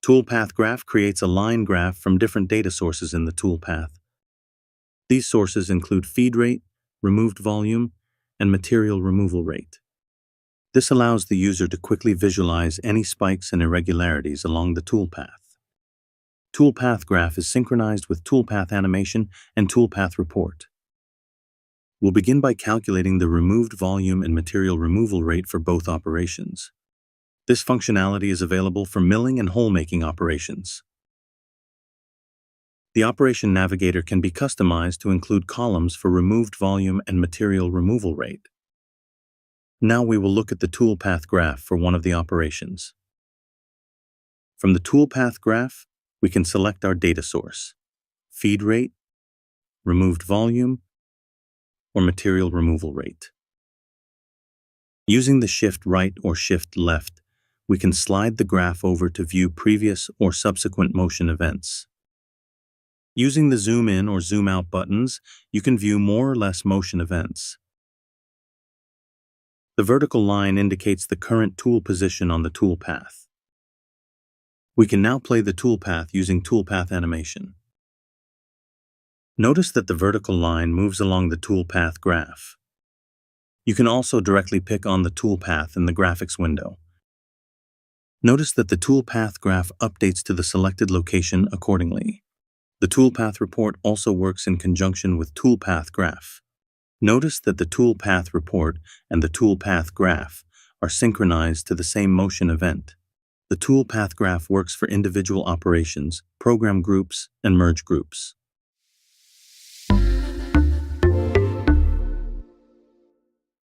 Toolpath graph creates a line graph from different data sources in the toolpath. These sources include feed rate, removed volume, and material removal rate. This allows the user to quickly visualize any spikes and irregularities along the toolpath. Toolpath graph is synchronized with toolpath animation and toolpath report. We'll begin by calculating the removed volume and material removal rate for both operations. This functionality is available for milling and hole-making operations. The operation navigator can be customized to include columns for removed volume and material removal rate. Now we will look at the toolpath graph for one of the operations. From the toolpath graph, we can select our data source, feed rate, removed volume, or material removal rate. Using the shift right or shift left, we can slide the graph over to view previous or subsequent motion events. Using the zoom in or zoom out buttons, you can view more or less motion events. The vertical line indicates the current tool position on the toolpath. We can now play the toolpath using toolpath animation. Notice that the vertical line moves along the toolpath graph. You can also directly pick on the toolpath in the graphics window. Notice that the toolpath graph updates to the selected location accordingly. The toolpath report also works in conjunction with toolpath graph. Notice that the toolpath report and the toolpath graph are synchronized to the same motion event. The toolpath graph works for individual operations, program groups, and merge groups.